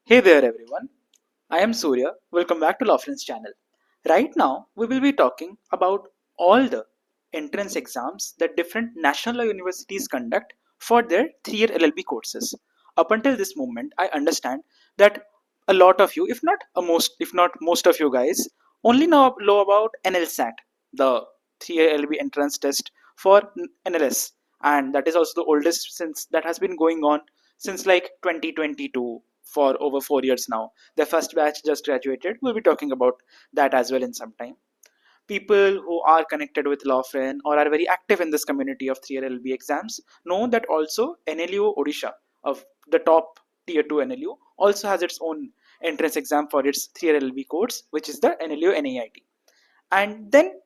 Hey there everyone, I am Surya. Welcome back to Law Friends channel. Right now we will be talking about all the entrance exams that different national law universities conduct for their 3-year LLB courses. Up until this moment I understand that a lot of you, if not most of you guys, only know about NLSAT, the 3-year LLB entrance test for NLS, and that is also the oldest since that has been going on since like 2022 for over 4 years now. The first batch just graduated. We'll be talking about that as well in some time. People who are connected with LawFriend or are very active in this community of 3-year LLB exams know that also NLU Odisha, of the top tier 2 NLU, also has its own entrance exam for its 3-year LLB course, which is the NLU NAIT. And then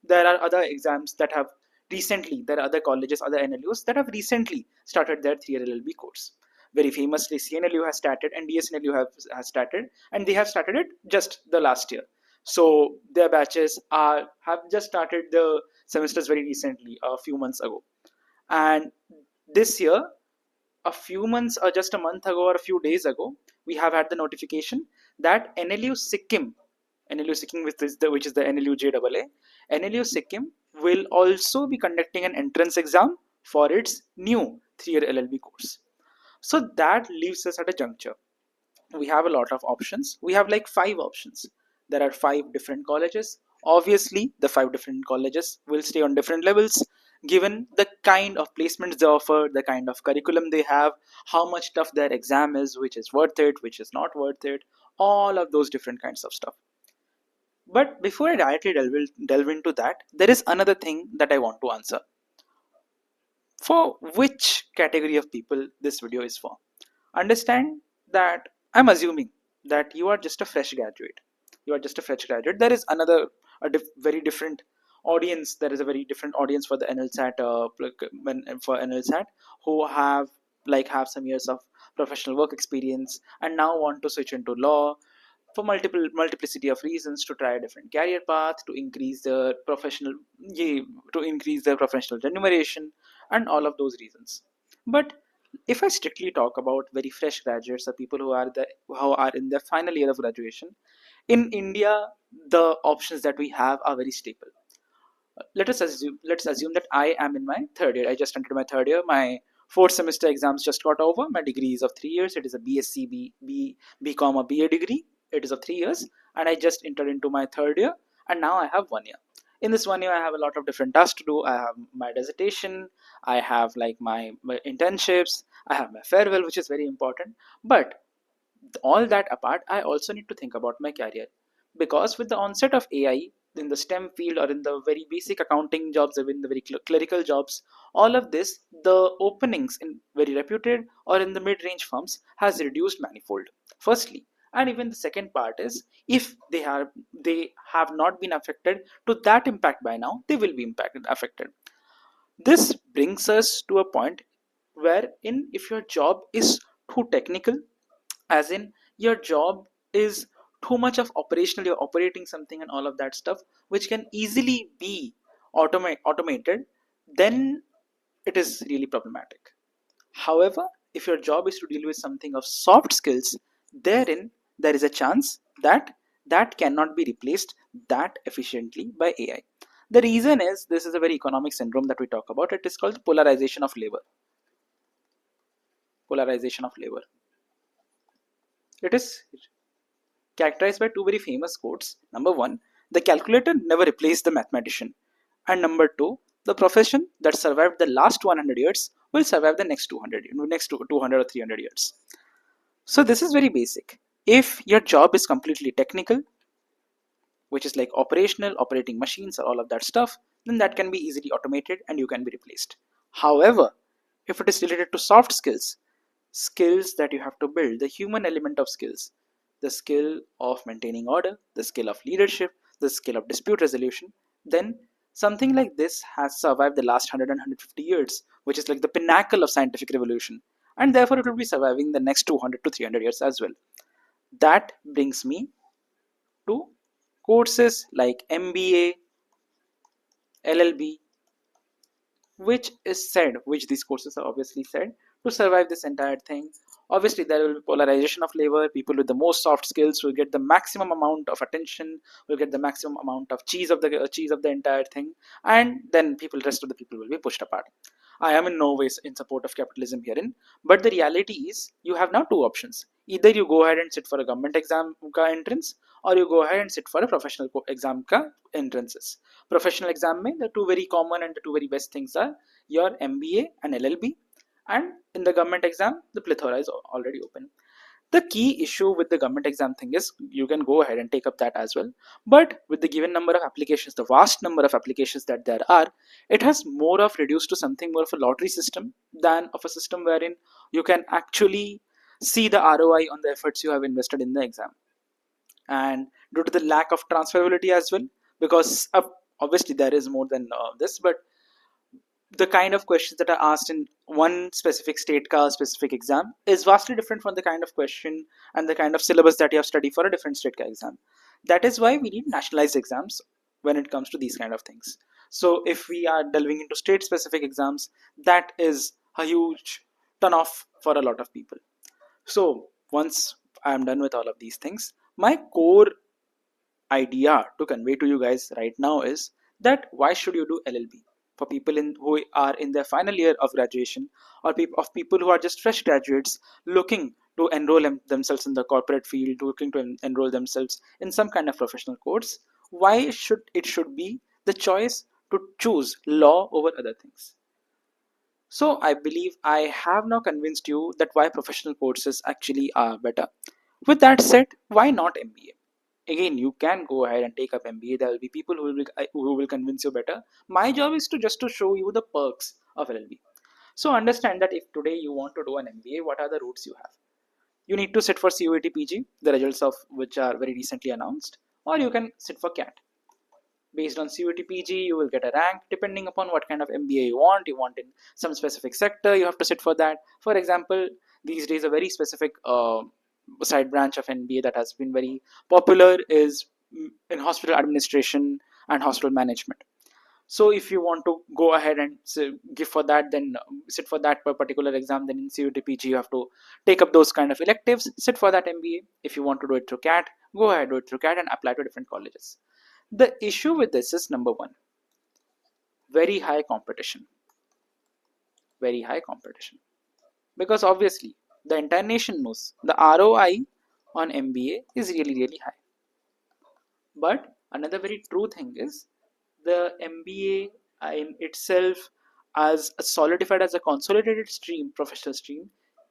there are other exams that have recently, there are other colleges, other NLUs that have recently started their 3-year LLB course. Very famously, CNLU has started and DSNLU has started, and they have started it just the last year. So their batches have just started the semesters very recently, a few months ago. And this year, a few months or just a month ago or a few days ago, we have had the notification that NLU Sikkim, which is the NLU JAA, NLU Sikkim will also be conducting an entrance exam for its new 3-year LLB course. So that leaves us at a juncture. We have a lot of options. We have like 5 options. There are 5 different colleges. Obviously, the 5 different colleges will stay on different levels given the kind of placements they offer, the kind of curriculum they have, how much tough their exam is, which is worth it, which is not worth it, all of those different kinds of stuff. But before I directly delve into that, there is another thing that I want to answer. For which category of people this video is for? Understand that I'm assuming that you are just a fresh graduate. There is another very different audience. There is a very different audience for the NLSAT, for NLSAT, who have some years of professional work experience and now want to switch into law for multiplicity of reasons, to try a different career path, to increase their professional remuneration, and all of those reasons. But if I strictly talk about very fresh graduates or people who are in their final year of graduation, in India, the options that we have are very stable. Let's assume that I am in my third year. I just entered my third year. My fourth semester exams just got over. My degree is of 3 years. It is a BSc, BCom or BA degree. It is of 3 years, and I just entered into my third year, and now I have 1 year. In this 1 year, I have a lot of different tasks to do. I have my dissertation, I have like my internships, I have my farewell, which is very important. But all that apart, I also need to think about my career, because with the onset of AI in the STEM field or in the very basic accounting jobs or in the very clerical jobs, all of this, the openings in very reputed or in the mid-range firms has reduced manifold. Firstly, and even the second part is, if they have not been affected to that impact by now, they will be affected. This brings us to a point wherein if your job is too technical, as in your job is too much of operational, you're operating something and all of that stuff which can easily be automated, then it is really problematic. However, if your job is to deal with something of soft skills, therein there is a chance that that cannot be replaced that efficiently by AI. The reason is, this is a very economic syndrome that we talk about. It is called polarization of labor. Polarization of labor. It is characterized by two very famous quotes. Number one, the calculator never replaced the mathematician. And number two, the profession that survived the last 100 years will survive the next 200 or 300 years. So this is very basic. If your job is completely technical, which is like operational, operating machines or all of that stuff, then that can be easily automated and you can be replaced. However, if it is related to soft skills, skills that you have to build, the human element of skills, the skill of maintaining order, the skill of leadership, the skill of dispute resolution, then something like this has survived the last 100 and 150 years, which is like the pinnacle of scientific revolution, and therefore it will be surviving the next 200 to 300 years as well. That brings me to courses like MBA, LLB, which these courses are obviously said to survive this entire thing, Obviously, there will be polarization of labor. People with the most soft skills will get the maximum amount of attention, will get the maximum amount of cheese of the entire thing, and then rest of the people will be pushed apart. I am in no way in support of capitalism herein, but the reality is you have now two options. Either you go ahead and sit for a government exam ka entrance, or you go ahead and sit for a professional exam ka entrances. Professional exam mein the two very common and the two very best things are your MBA and LLB, and in the government exam the plethora is already open. The key issue with the government exam thing is you can go ahead and take up that as well, but with the given number of applications, the vast number of applications that there are, it has more of reduced to something more of a lottery system than of a system wherein you can actually see the ROI on the efforts you have invested in the exam. And due to the lack of transferability as well, because obviously there is more than this, but the kind of questions that are asked in one specific state ka specific exam is vastly different from the kind of question and the kind of syllabus that you have studied for a different state ka exam. That is why we need nationalized exams when it comes to these kind of things. So if we are delving into state specific exams, that is a huge turn off for a lot of people. So once I am done with all of these things, my core idea to convey to you guys right now is that why should you do LLB for people who are in their final year of graduation, or people who are just fresh graduates looking to enroll themselves in the corporate field, looking to enroll themselves in some kind of professional course. Why should be the choice to choose law over other things? So I believe I have now convinced you that why professional courses actually are better. With that said, why not MBA? Again, you can go ahead and take up MBA. There will be people who will convince you better. My job is to just to show you the perks of LLB. So understand that if today you want to do an MBA, what are the routes you have? You need to sit for CUET PG, the results of which are very recently announced, or you can sit for CAT. Based on CUET PG, you will get a rank depending upon what kind of MBA you want. You want in some specific sector, you have to sit for that. For example, these days a very specific side branch of MBA that has been very popular is in hospital administration and hospital management. So if you want to go ahead and give for that, then sit for that particular exam, then in CUET PG you have to take up those kind of electives, sit for that MBA. If you want to do it through CAT, go ahead, do it through CAT and apply to different colleges. The issue with this is number one, very high competition. Very high competition. Because obviously, the entire nation knows the ROI on MBA is really, really high. But another very true thing is the MBA in itself, as solidified as a consolidated stream, professional stream,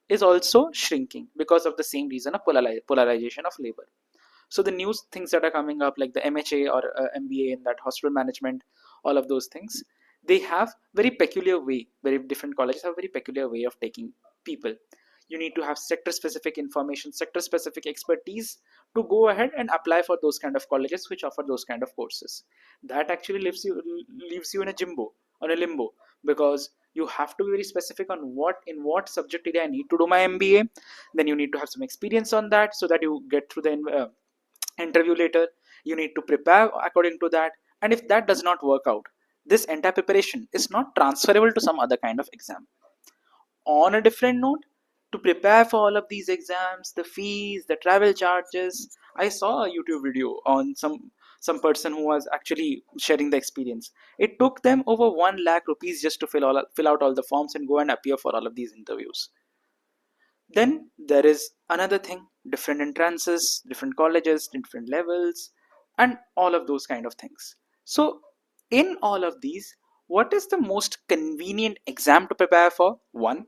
is also shrinking because of the same reason of polarization of labor. So the new things that are coming up, like the MHA or MBA in that hospital management, all of those things, they have very peculiar way. Very different colleges have a very peculiar way of taking people. You need to have sector specific information, sector specific expertise to go ahead and apply for those kind of colleges which offer those kind of courses. That actually leaves you in a limbo, because you have to be very specific on what subject area I need to do my MBA. Then you need to have some experience on that so that you get through the interview later. You need to prepare according to that, and if that does not work out, this entire preparation is not transferable to some other kind of exam. On a different note, to prepare for all of these exams, the fees, the travel charges, I saw a YouTube video on some person who was actually sharing the experience. It took them over 1 lakh rupees just to fill out all the forms and go and appear for all of these interviews. Then there is another thing, different entrances, different colleges, different levels, and all of those kind of things. So in all of these, what is the most convenient exam to prepare for? One,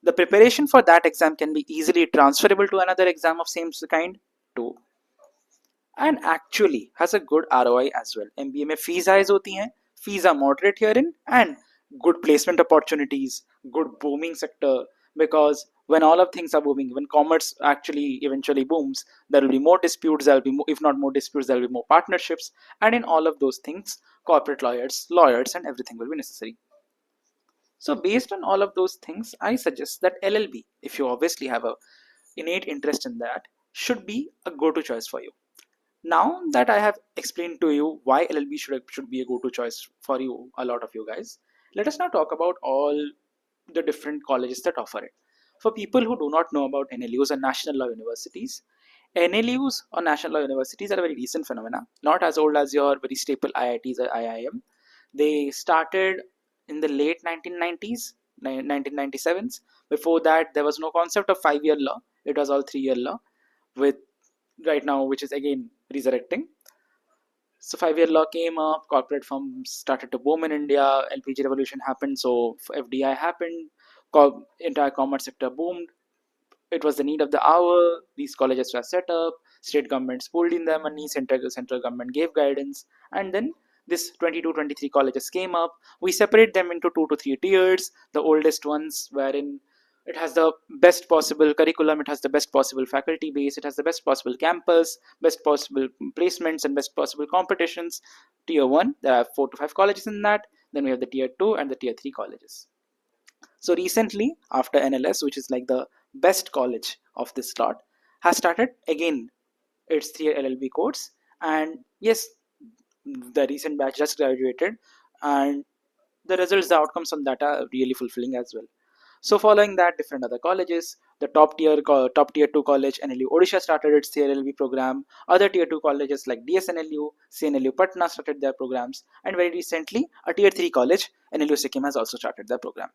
the preparation for that exam can be easily transferable to another exam of same kind. Two, and actually has a good ROI as well. MBA में fees highs होती हैं, fees are moderate herein, and good placement opportunities, good booming sector, because when all of things are booming, when commerce actually eventually booms, there will be more disputes, there will be more, if not more disputes, there will be more partnerships, and in all of those things, corporate lawyers and everything will be necessary. So based on all of those things, I suggest that LLB, if you obviously have a innate interest in that, should be a go-to choice for you. Now that I have explained to you why LLB should be a go-to choice for you, a lot of you guys, let us now talk about all the different colleges that offer it. For people who do not know about NLUs and national law universities, NLUs or national law universities are a very recent phenomena, not as old as your very staple IITs or IIM. They started in the late 1990s, 1997s. Before that, there was no concept of 5-year law. It was all 3-year law, with right now, which is again resurrecting. So 5-year law came up, corporate firms started to boom in India, LPG revolution happened, so FDI happened, entire commerce sector boomed. It was the need of the hour. These colleges were set up. State governments pulled in their money. Central government gave guidance, and then this 22, 23 colleges came up. We separate them into 2 to 3 tiers. The oldest ones, wherein it has the best possible curriculum, it has the best possible faculty base, it has the best possible campus, best possible placements, and best possible competitions. Tier 1, there are 4 to 5 colleges in that. Then we have the tier 2 and the tier 3 colleges. So recently, after NLS, which is like the best college of this lot, has started again its 3-year LLB course. And yes, the recent batch just graduated, and the results, the outcomes from that are really fulfilling as well. So following that, different other colleges, the top tier 2 college NLU Odisha started its CNLU program. Other tier 2 colleges like DSNLU, CNLU Patna started their programs, and very recently a tier 3 college NLU Sikkim has also started their program.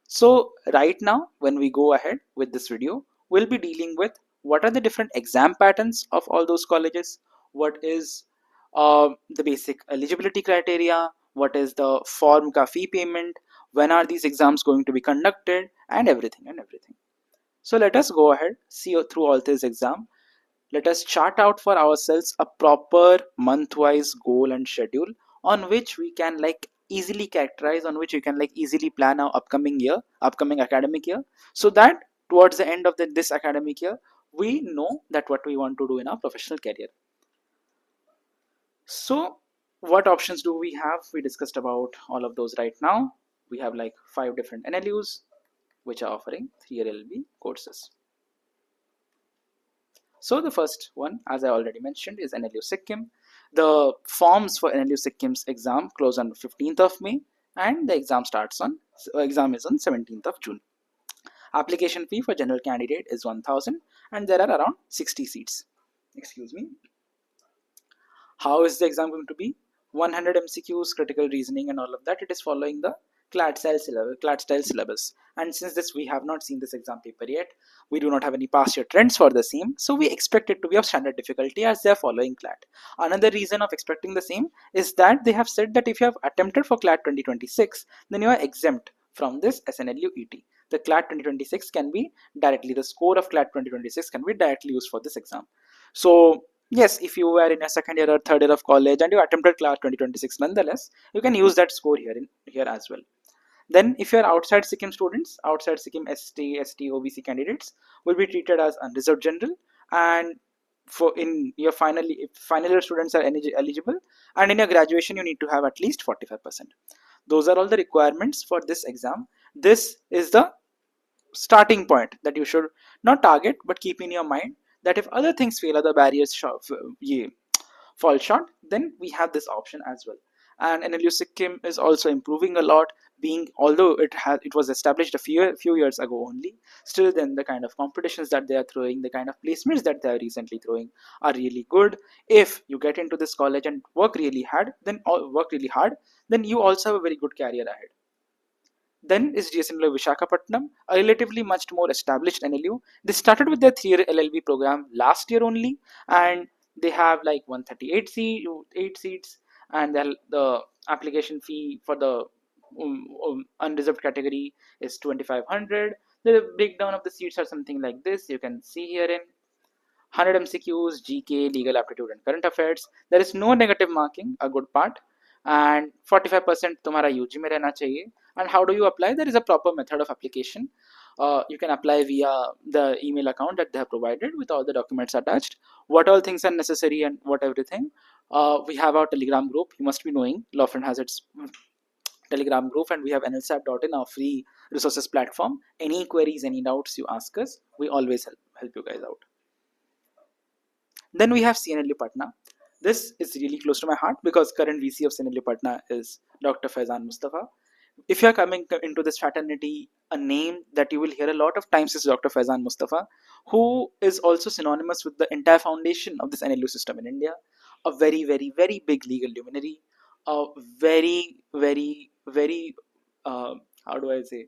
So right now, when we go ahead with this video, we'll be dealing with what are the different exam patterns of all those colleges, what is the basic eligibility criteria, what is the form ka fee payment, when are these exams going to be conducted, and everything and everything. So let us go ahead, see through all this exam. Let us chart out for ourselves a proper month-wise goal and schedule on which we can like easily characterize, on which we can like easily plan our upcoming academic year, so that towards the end of this academic year, we know that what we want to do in our professional career. So what options do we have? We discussed about all of those right now. We have like 5 different NLUs which are offering 3-year LLB courses. So the first one, as I already mentioned, is NLU Sikkim. The forms for NLU Sikkim's exam close on 15th of May, and the exam is on 17th of June. Application fee for general candidate is 1,000, and there are around 60 seats. Excuse me. How is the exam going to be? 100 MCQs, critical reasoning, and all of that. It is following the CLAT style syllabus. And since this, we have not seen this exam paper yet, we do not have any past year trends for the same, so we expect it to be of standard difficulty as they are following CLAT. Another reason of expecting the same is that they have said that if you have attempted for CLAT 2026, then you are exempt from this SNLU ET. The CLAT 2026 can be directly, the score of CLAT 2026 can be directly used for this exam. So yes, if you were in a second year or third year of college and you attempted CLAT 2026 nonetheless, you can use that score here as well. Then if you are outside Sikkim students, outside Sikkim ST, OBC candidates will be treated as unreserved general, and for in your final year students are eligible, and in your graduation you need to have at least 45%. Those are all the requirements for this exam. This is the starting point that you should not target, but keep in your mind that if other things fail, other barriers fall short, then we have this option as well. And NLU Sikkim is also improving a lot, being, although it was established a few years ago only, still then the kind of competitions that they are throwing, the kind of placements that they are recently throwing are really good. If you get into this college and work really hard, then you also have a very good career ahead. Then is DSNLU Visakhapatnam, a relatively much more established NLU. They started with their 3-year LLB program last year only, and they have like 138 seats, and the application fee for the unreserved category is 2,500. The breakdown of the seats are something like this. You can see here in 100 MCQs, GK, legal aptitude, and current affairs. There is no negative marking, a good part, and 45% तुम्हारा UG में रहना चाहिए. And how do you apply? There is a proper method of application. You can apply via the email account that they have provided with all the documents attached. What all things are necessary and what everything. We have our Telegram group. You must be knowing Lawfriend has its Telegram group, and we have NLSAT.in, our free resources platform. Any queries, any doubts you ask us, we always help you guys out. Then we have CNLU Patna. This is really close to my heart because current VC of CNLU Patna is Dr. Faizan Mustafa. if you are coming into this fraternity, a name that you will hear a lot of times is Dr. Faizan Mustafa, who is also synonymous with the entire foundation of this NLU system in India. A very, very, very big legal luminary, a very, very, very, how do I say,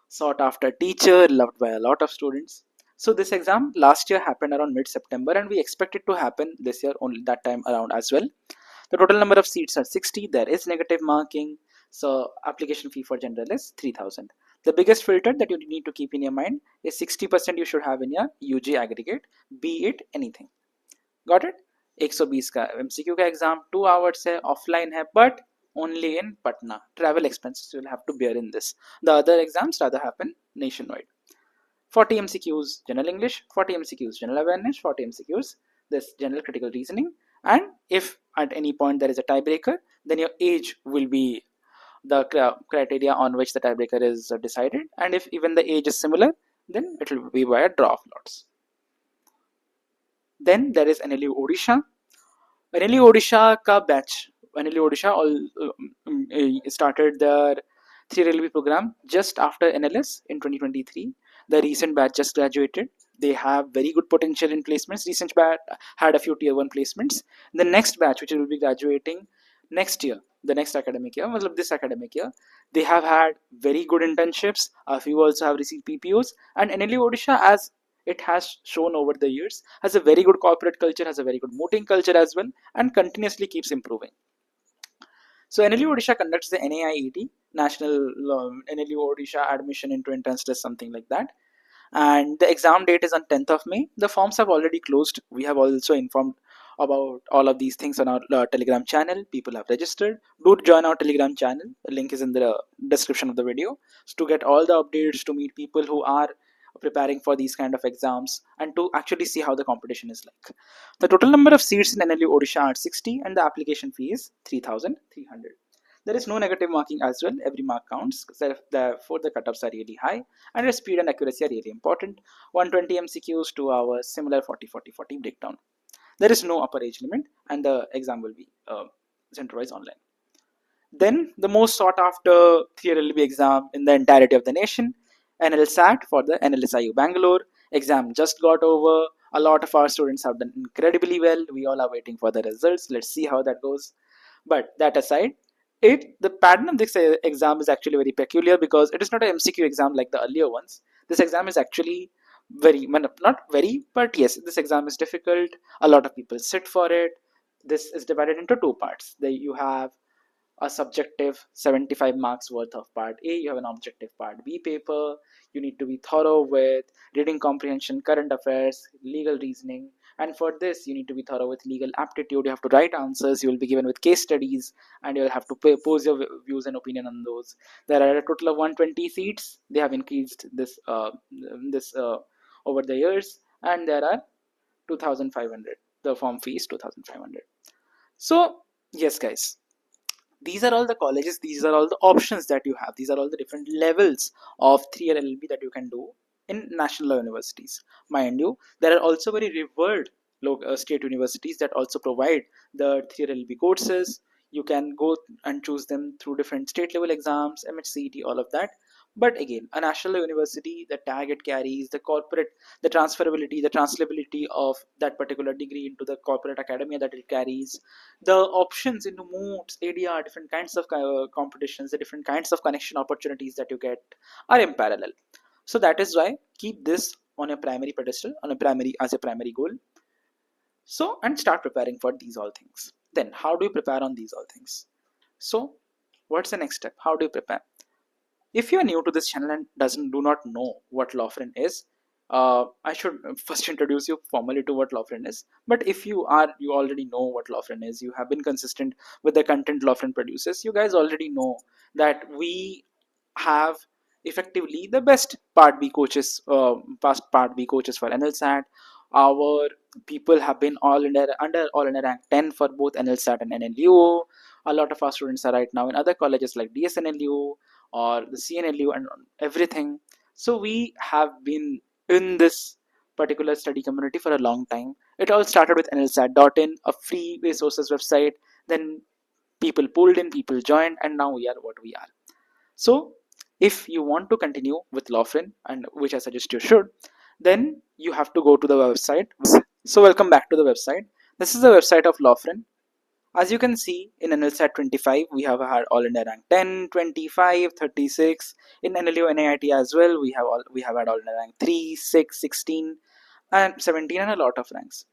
sought after teacher, loved by a lot of students. So this exam last year happened around mid-September, and we expect it to happen this year only that time around as well. The total number of seats are 60. There is negative marking. So application fee for general is 3,000. The biggest filter that you need to keep in your mind is 60% you should have in your UG aggregate, be it anything. Got it? 120 का MCQ का exam 2 hours है, offline है, but only in Patna. Travel expenses you will have to bear in this. The other exams rather happen nationwide. 40 MCQs general English, 40 MCQs general awareness, 40 MCQs this general critical reasoning, and if at any point there is a tiebreaker, then your age will be the criteria on which the tiebreaker is decided, and if even the age is similar, then it will be by a draw of lots. Then there is NLU Odisha. NLU Odisha ka batch. NLU Odisha started their 3 LLB program just after NLS in 2023. The recent batch just graduated. They have very good potential in placements. Recent batch had a few tier 1 placements. The next batch, which will be graduating next year, the next academic year, this academic year, they have had very good internships. A few also have received PPOs. And NLU Odisha, as it has shown over the years, has a very good corporate culture, has a very good mooting culture as well, and continuously keeps improving. So NLU Odisha conducts the NAIET, National NLU Odisha Admission into Entrance Test, something like that. And the exam date is on 10th of May. The forms have already closed. We have also informed about all of these things on our Telegram channel. People have registered. Do join our Telegram channel. The link is in the description of the video. So to get all the updates, to meet people who are preparing for these kind of exams, and to actually see how the competition is like. The total number of seats in NLU Odisha are 60, and the application fee is 3,300. There is no negative marking as well. Every mark counts. Therefore, the cutoffs are really high, and your speed and accuracy are really important. 120 MCQs, 2 hours, similar 40-40-40 breakdown. There is no upper age limit, and the exam will be centralized online. Then the most sought after 3 LLB exam in the entirety of the nation, NLSAT for the NLSIU Bangalore. Exam just got over. A lot of our students have done incredibly well. We all are waiting for the results. Let's see how that goes. But that aside, the pattern of this exam is actually very peculiar, because it is not an MCQ exam like the earlier ones. This exam is actually very, not very, but yes, this exam is difficult. A lot of people sit for it. This is divided into 2 parts. You have a subjective 75 marks worth of part A, you have an objective part B paper. You need to be thorough with reading comprehension, current affairs, legal reasoning, and for this you need to be thorough with legal aptitude. You have to write answers, you will be given with case studies, and you'll have to pose your views and opinion on those. There are a total of 120 seats. They have increased this over the years, and there are 2,500. The form fee is 2,500. So yes guys, these are all the colleges, these are all the options that you have, these are all the different levels of 3-year LLB that you can do in national law universities. Mind you, there are also very revered state universities that also provide the 3-year LLB courses. You can go and choose them through different state level exams, MHCET, all of that. But again, a national university, the tag it carries, the corporate, the transferability, the translatability of that particular degree into the corporate academia that it carries, the options into moots, ADR, different kinds of competitions, the different kinds of connection opportunities that you get are in parallel. So that is why keep this on a primary pedestal, on a primary, as a primary goal. So, and start preparing for these all things. Then how do you prepare on these all things? So what's the next step? How do you prepare? If you are new to this channel and do not know what Lawfriend is, I should first introduce you formally to what Lawfriend is. But if you already know what Lawfriend is, you have been consistent with the content Lawfriend produces, you guys already know that we have effectively the best Part B coaches, past Part B coaches for NLSAT. Our people have been all in rank 10 for both NLSAT and NLU. A lot of our students are right now in other colleges like DSNLU or the CNLU and everything. So we have been in this particular study community for a long time. It all started with NLSAT.in, a free resources website. Then people pulled in, people joined, and now we are what we are. So if you want to continue with Lawfrin, and which I suggest you should, then you have to go to the website. So welcome back to the website. This is the website of Lawfrin. As you can see, in NLSAT 25, we have had All India rank 10, 25, 36. In NLU NIIT as well, we have had All India rank 3, 6, 16, and 17, and a lot of ranks.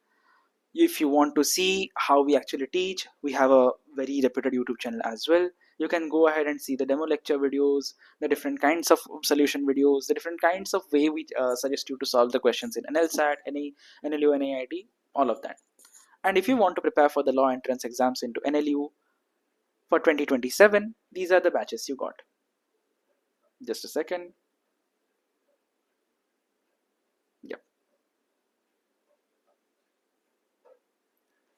If you want to see how we actually teach, we have a very reputed YouTube channel as well. You can go ahead and see the demo lecture videos, the different kinds of solution videos, the different kinds of way we suggest you to solve the questions in NLSAT, NLU NIIT, all of that. And if you want to prepare for the law entrance exams into NLU for 2027, these are the batches you got. Just a second. Yep.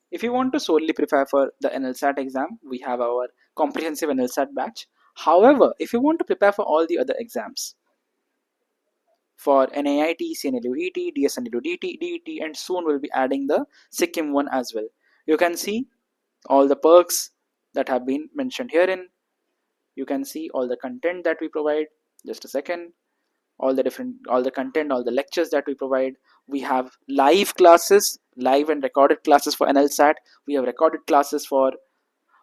If you want to solely prepare for the NLSAT exam, we have our comprehensive NLSAT batch. However, if you want to prepare for all the other exams, for NIIT, CNLU ET, DSNLU DET, and soon we'll be adding the Sikkim one as well. You can see all the perks that have been mentioned herein. You can see all the content that we provide. Just a second. All the content, all the lectures that we provide. We have live classes, live and recorded classes for NLSAT. We have recorded classes for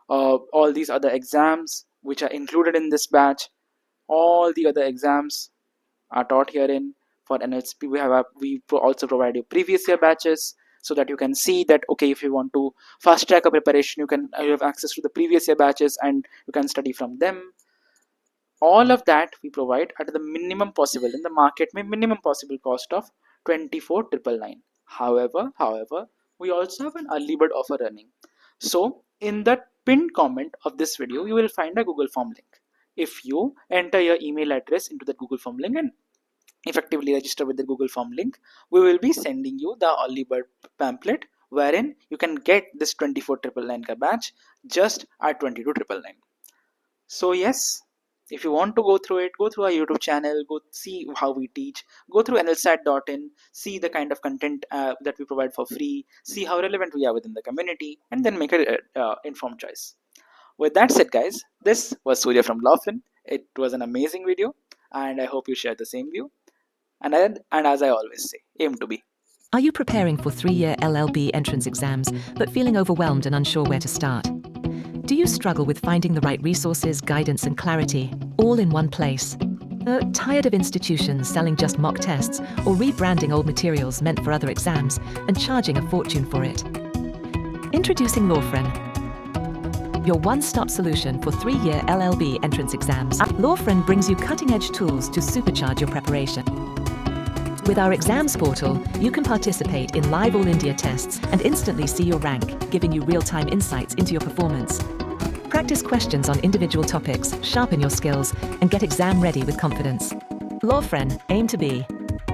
all these other exams which are included in this batch. All the other exams are taught herein. For NLSP, we also provide you previous year batches, so that you can see that, okay, if you want to fast track a preparation, you have access to the previous year batches and you can study from them. All of that we provide at the minimum possible, in the market minimum possible cost of 24,999. However, we also have an early bird offer running. So in the pinned comment of this video, you will find a Google form link. If you enter your email address into the Google form link and effectively register with the Google form link, we will be sending you the early bird pamphlet wherein you can get this 24,999 batch just at 22,999. So yes, if you want to go through it, go through our YouTube channel, go see how we teach, go through nlsat.in, see the kind of content that we provide for free, see how relevant we are within the community, and then make an informed choice. With that said, guys, this was Surya from Lawfrin. It was an amazing video, and I hope you share the same view. And as I always say, aim to be. Are you preparing for 3-year LLB entrance exams, but feeling overwhelmed and unsure where to start? Do you struggle with finding the right resources, guidance, and clarity, all in one place? Tired of institutions selling just mock tests or rebranding old materials meant for other exams and charging a fortune for it? Introducing Lawfrin, your one-stop solution for 3-year LLB entrance exams. Lawfrin brings you cutting-edge tools to supercharge your preparation. With our exams portal, you can participate in live All India tests and instantly see your rank, giving you real-time insights into your performance. Practice questions on individual topics, sharpen your skills, and get exam ready with confidence. Lawfrin, aim to be.